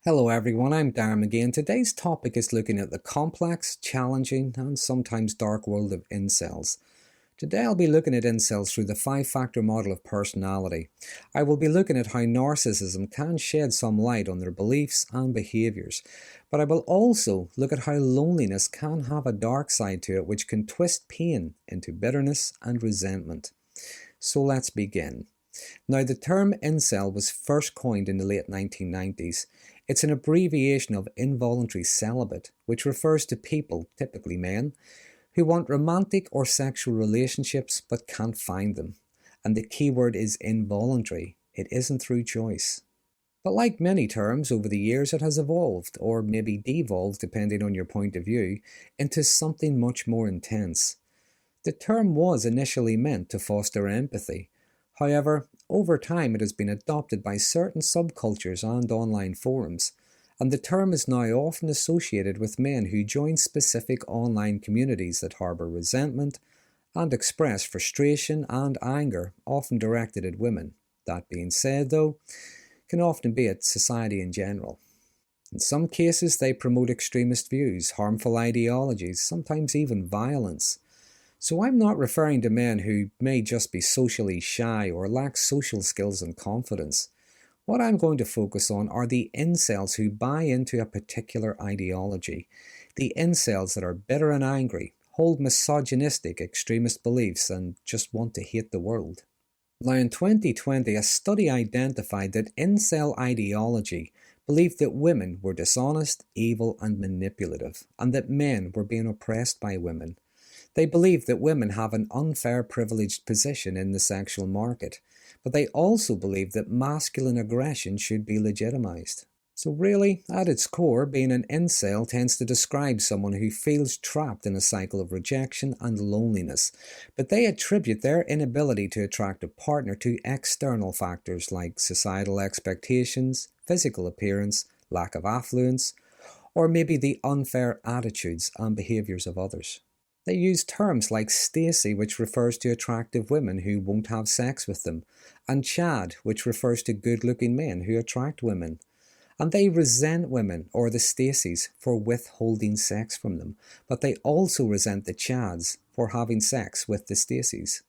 Hello everyone, I'm Darren again. Today's topic is looking at the complex, challenging, and sometimes dark world of incels. Today I'll be looking at incels through the five-factor model of personality. I will be looking at how narcissism can shed some light on their beliefs and behaviours, but I will also look at how loneliness can have a dark side to it which can twist pain into bitterness and resentment. So let's begin. Now, the term incel was first coined in the late 1990s. It's an abbreviation of involuntary celibate, which refers to people, typically men, who want romantic or sexual relationships but can't find them. And the key word is involuntary. It isn't through choice. But like many terms over the years, it has evolved, or maybe devolved depending on your point of view, into something much more intense. The term was initially meant to foster empathy. However, over time it has been adopted by certain subcultures and online forums, and the term is now often associated with men who join specific online communities that harbour resentment and express frustration and anger, often directed at women. That being said, though, can often be at society in general. In some cases, they promote extremist views, harmful ideologies, sometimes even violence. So I'm not referring to men who may just be socially shy or lack social skills and confidence. What I'm going to focus on are the incels who buy into a particular ideology. The incels that are bitter and angry, hold misogynistic extremist beliefs and just want to hate the world. Now in 2020, a study identified that incel ideology believed that women were dishonest, evil and manipulative, and that men were being oppressed by women. They believe that women have an unfair privileged position in the sexual market, but they also believe that masculine aggression should be legitimized. So really, at its core, being an incel tends to describe someone who feels trapped in a cycle of rejection and loneliness, but they attribute their inability to attract a partner to external factors like societal expectations, physical appearance, lack of affluence, or maybe the unfair attitudes and behaviours of others. They use terms like Stacy, which refers to attractive women who won't have sex with them, and Chad, which refers to good-looking men who attract women. And they resent women, or the Stacys, for withholding sex from them, but they also resent the Chads for having sex with the Stacys.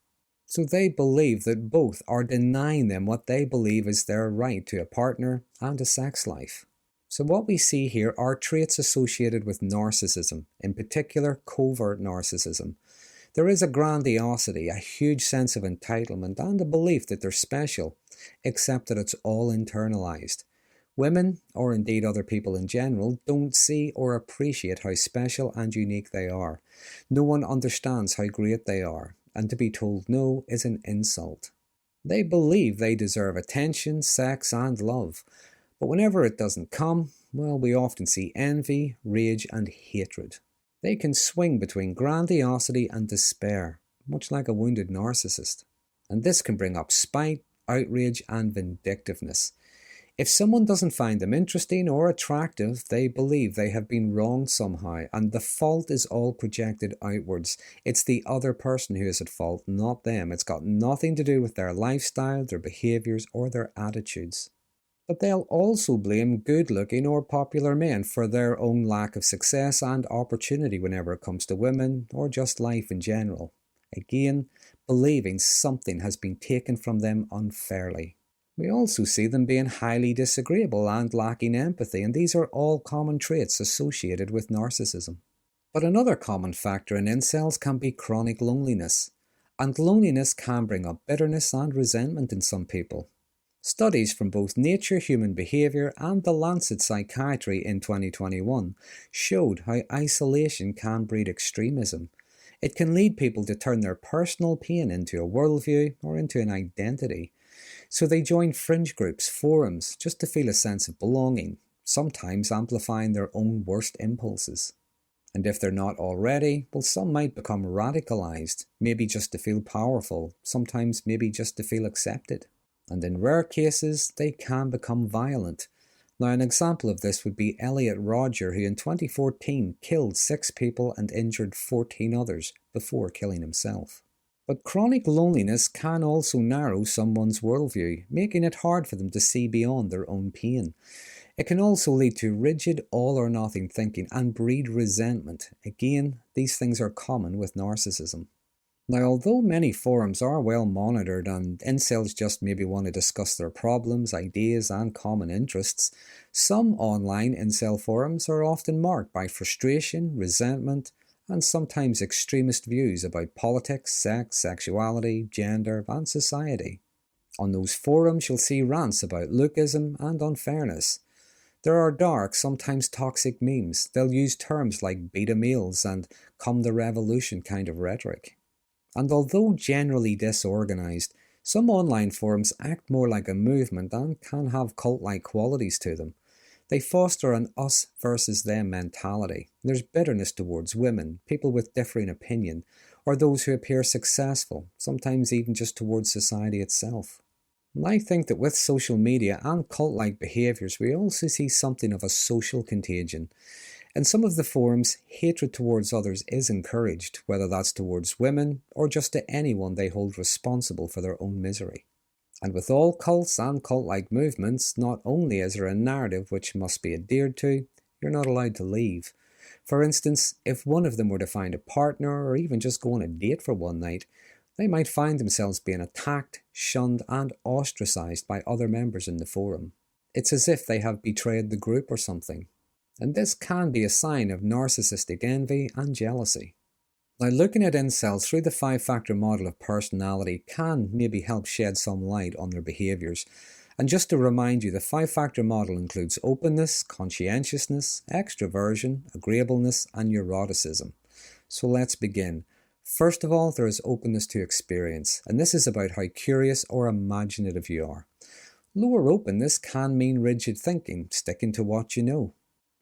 So they believe that both are denying them what they believe is their right to a partner and a sex life. So what we see here are traits associated with narcissism, in particular covert narcissism. There is a grandiosity, a huge sense of entitlement, and a belief that they're special, except that it's all internalized. Women, or indeed other people in general, don't see or appreciate how special and unique they are. No one understands how great they are, and to be told no is an insult. They believe they deserve attention, sex, and love. But whenever it doesn't come, well, we often see envy, rage and hatred. They can swing between grandiosity and despair, much like a wounded narcissist. And this can bring up spite, outrage and vindictiveness. If someone doesn't find them interesting or attractive, they believe they have been wronged somehow, and the fault is all projected outwards. It's the other person who is at fault, not them. It's got nothing to do with their lifestyle, their behaviours or their attitudes. But they'll also blame good-looking or popular men for their own lack of success and opportunity whenever it comes to women or just life in general. Again, believing something has been taken from them unfairly. We also see them being highly disagreeable and lacking empathy, and these are all common traits associated with narcissism. But another common factor in incels can be chronic loneliness, and loneliness can bring up bitterness and resentment in some people. Studies from both Nature Human Behaviour and The Lancet Psychiatry in 2021 showed how isolation can breed extremism. It can lead people to turn their personal pain into a worldview or into an identity. So they join fringe groups, forums, just to feel a sense of belonging, sometimes amplifying their own worst impulses. And if they're not already, well, some might become radicalized, maybe just to feel powerful, sometimes maybe just to feel accepted. And in rare cases, they can become violent. Now, an example of this would be Elliot Rodger, who in 2014 killed 6 people and injured 14 others before killing himself. But chronic loneliness can also narrow someone's worldview, making it hard for them to see beyond their own pain. It can also lead to rigid all-or-nothing thinking and breed resentment. Again, these things are common with narcissism. Now, although many forums are well monitored and incels just maybe want to discuss their problems, ideas, and common interests, some online incel forums are often marked by frustration, resentment, and sometimes extremist views about politics, sex, sexuality, gender, and society. On those forums, you'll see rants about lookism and unfairness. There are dark, sometimes toxic memes. They'll use terms like beta males and come the revolution kind of rhetoric. And although generally disorganized, some online forums act more like a movement and can have cult-like qualities to them. They foster an us versus them mentality. There's bitterness towards women, people with differing opinion, or those who appear successful, sometimes even just towards society itself. And I think that with social media and cult-like behaviours, we also see something of a social contagion. In some of the forums, hatred towards others is encouraged, whether that's towards women or just to anyone they hold responsible for their own misery. And with all cults and cult-like movements, not only is there a narrative which must be adhered to, you're not allowed to leave. For instance, if one of them were to find a partner or even just go on a date for one night, they might find themselves being attacked, shunned, and ostracized by other members in the forum. It's as if they have betrayed the group or something. And this can be a sign of narcissistic envy and jealousy. Now, looking at incels through the 5-factor model of personality can maybe help shed some light on their behaviours. And just to remind you, the 5-factor model includes openness, conscientiousness, extraversion, agreeableness, and neuroticism. So let's begin. First of all, there is openness to experience, and this is about how curious or imaginative you are. Lower openness can mean rigid thinking, sticking to what you know.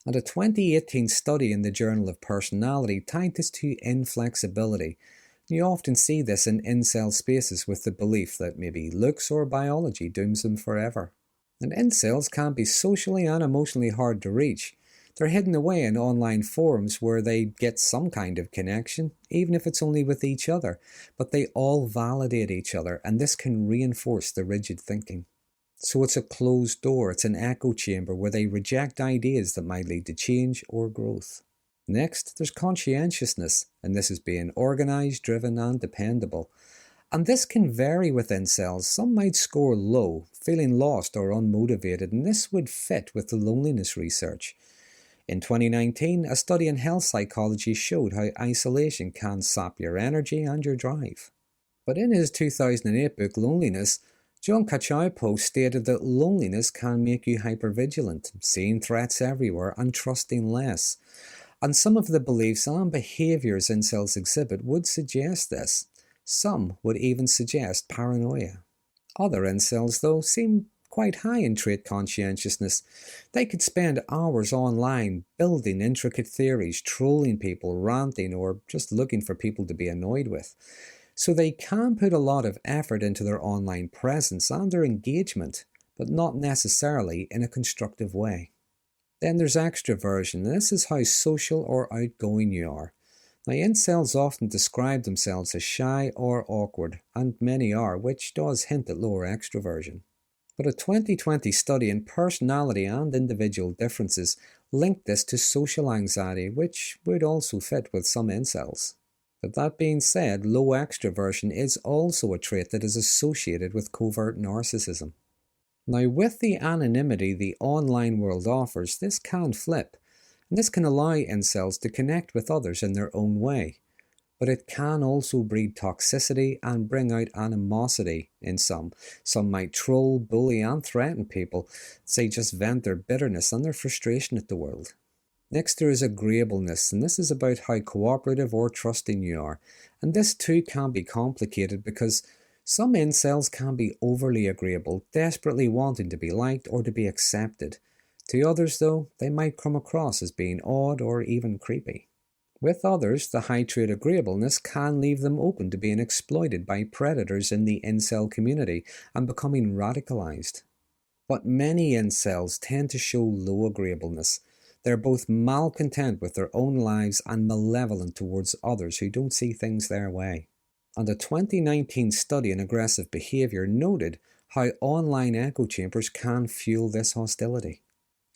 And a 2018 study in the Journal of Personality tied this to inflexibility. You often see this in incel spaces with the belief that maybe looks or biology dooms them forever. And incels can be socially and emotionally hard to reach. They're hidden away in online forums where they get some kind of connection, even if it's only with each other, but they all validate each other, and this can reinforce the rigid thinking. So it's a closed door, it's an echo chamber where they reject ideas that might lead to change or growth. Next, there's conscientiousness, and this is being organised, driven and dependable. And this can vary with incels. Some might score low, feeling lost or unmotivated, and this would fit with the loneliness research. In 2019, a study in health psychology showed how isolation can sap your energy and your drive. But in his 2008 book Loneliness, John Cacioppo stated that loneliness can make you hypervigilant, seeing threats everywhere and trusting less. And some of the beliefs and behaviours incels exhibit would suggest this. Some would even suggest paranoia. Other incels, though, seem quite high in trait conscientiousness. They could spend hours online building intricate theories, trolling people, ranting, or just looking for people to be annoyed with. So they can put a lot of effort into their online presence and their engagement, but not necessarily in a constructive way. Then there's extraversion. This is how social or outgoing you are. Now, incels often describe themselves as shy or awkward, and many are, which does hint at lower extraversion. But a 2020 study in personality and individual differences linked this to social anxiety, which would also fit with some incels. But that being said, low extraversion is also a trait that is associated with covert narcissism. Now, with the anonymity the online world offers, this can flip, and this can allow incels to connect with others in their own way. But it can also breed toxicity and bring out animosity in some. Some might troll, bully, and threaten people, say just vent their bitterness and their frustration at the world. Next, there is agreeableness, and this is about how cooperative or trusting you are. And this too can be complicated because some incels can be overly agreeable, desperately wanting to be liked or to be accepted. To others, though, they might come across as being odd or even creepy. With others, the high trait agreeableness can leave them open to being exploited by predators in the incel community and becoming radicalized. But many incels tend to show low agreeableness. They're both malcontent with their own lives and malevolent towards others who don't see things their way. And a 2019 study in aggressive behaviour noted how online echo chambers can fuel this hostility.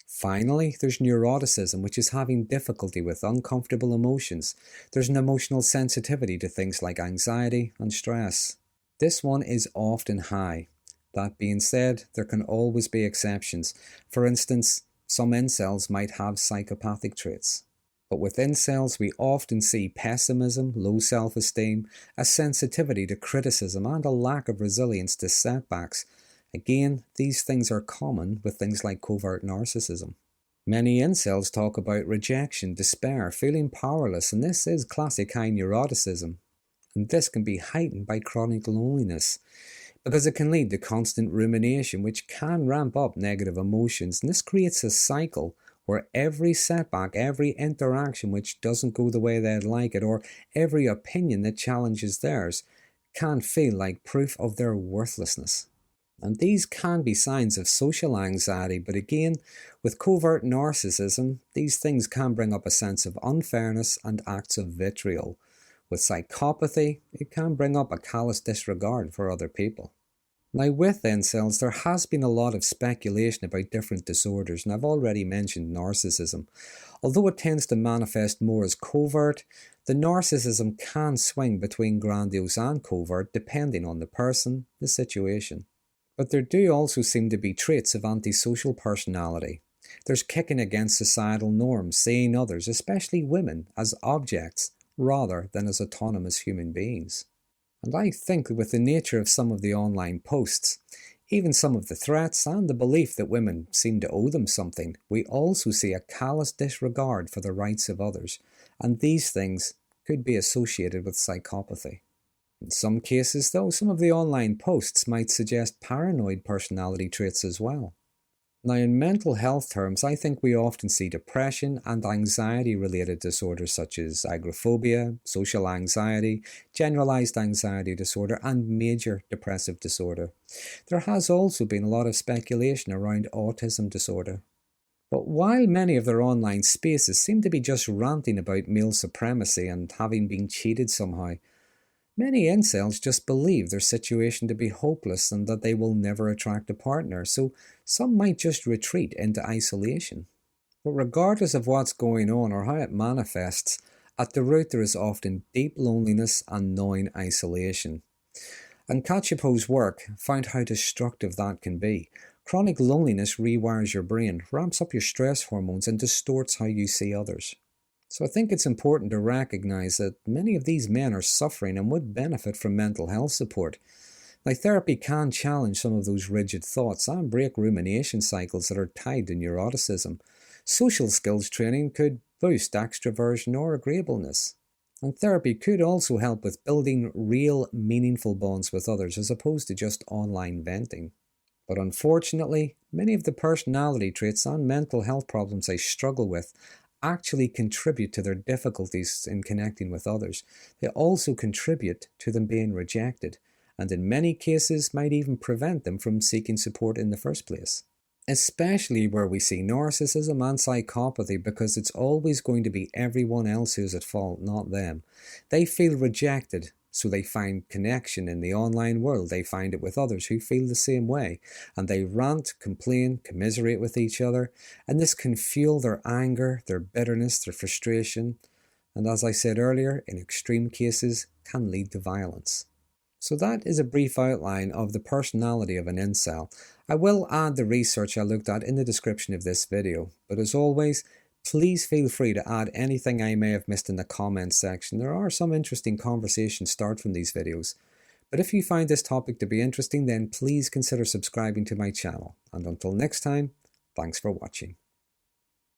Finally, there's neuroticism, which is having difficulty with uncomfortable emotions. There's an emotional sensitivity to things like anxiety and stress. This one is often high. That being said, there can always be exceptions. For instance, some incels might have psychopathic traits. But with incels, we often see pessimism, low self-esteem, a sensitivity to criticism, and a lack of resilience to setbacks. Again, these things are common with things like covert narcissism. Many incels talk about rejection, despair, feeling powerless, and this is classic high neuroticism. And this can be heightened by chronic loneliness, because it can lead to constant rumination, which can ramp up negative emotions, and this creates a cycle where every setback, every interaction which doesn't go the way they'd like it, or every opinion that challenges theirs, can feel like proof of their worthlessness. And these can be signs of social anxiety, but again, with covert narcissism, these things can bring up a sense of unfairness and acts of vitriol. With psychopathy, it can bring up a callous disregard for other people. Now, with incels, there has been a lot of speculation about different disorders, and I've already mentioned narcissism. Although it tends to manifest more as covert, the narcissism can swing between grandiose and covert depending on the person, the situation. But there do also seem to be traits of antisocial personality. There's kicking against societal norms, seeing others, especially women, as objects rather than as autonomous human beings. And I think that with the nature of some of the online posts, even some of the threats and the belief that women seem to owe them something, we also see a callous disregard for the rights of others, and these things could be associated with psychopathy. In some cases, though, some of the online posts might suggest paranoid personality traits as well. Now, in mental health terms, I think we often see depression and anxiety-related disorders such as agoraphobia, social anxiety, generalized anxiety disorder, and major depressive disorder. There has also been a lot of speculation around autism disorder. But while many of their online spaces seem to be just ranting about male supremacy and having been cheated somehow, many incels just believe their situation to be hopeless and that they will never attract a partner, so some might just retreat into isolation. But regardless of what's going on or how it manifests, at the root there is often deep loneliness and gnawing isolation. And Cacioppo's work found how destructive that can be. Chronic loneliness rewires your brain, ramps up your stress hormones, and distorts how you see others. So I think it's important to recognize that many of these men are suffering and would benefit from mental health support. Now, therapy can challenge some of those rigid thoughts and break rumination cycles that are tied to neuroticism. Social skills training could boost extraversion or agreeableness. And therapy could also help with building real, meaningful bonds with others as opposed to just online venting. But unfortunately, many of the personality traits and mental health problems they struggle with actually contribute to their difficulties in connecting with others. They also contribute to them being rejected, and in many cases might even prevent them from seeking support in the first place. Especially where we see narcissism and psychopathy, because it's always going to be everyone else who's at fault, not them. They feel rejected, so they find connection in the online world. They find it with others who feel the same way, and they rant, complain, commiserate with each other, and this can fuel their anger, their bitterness, their frustration, and as I said earlier, in extreme cases, can lead to violence. So that is a brief outline of the personality of an incel. I will add the research I looked at in the description of this video, but as always, please feel free to add anything I may have missed in the comments section. There are some interesting conversations start from these videos. But if you find this topic to be interesting, then please consider subscribing to my channel. And until next time, thanks for watching.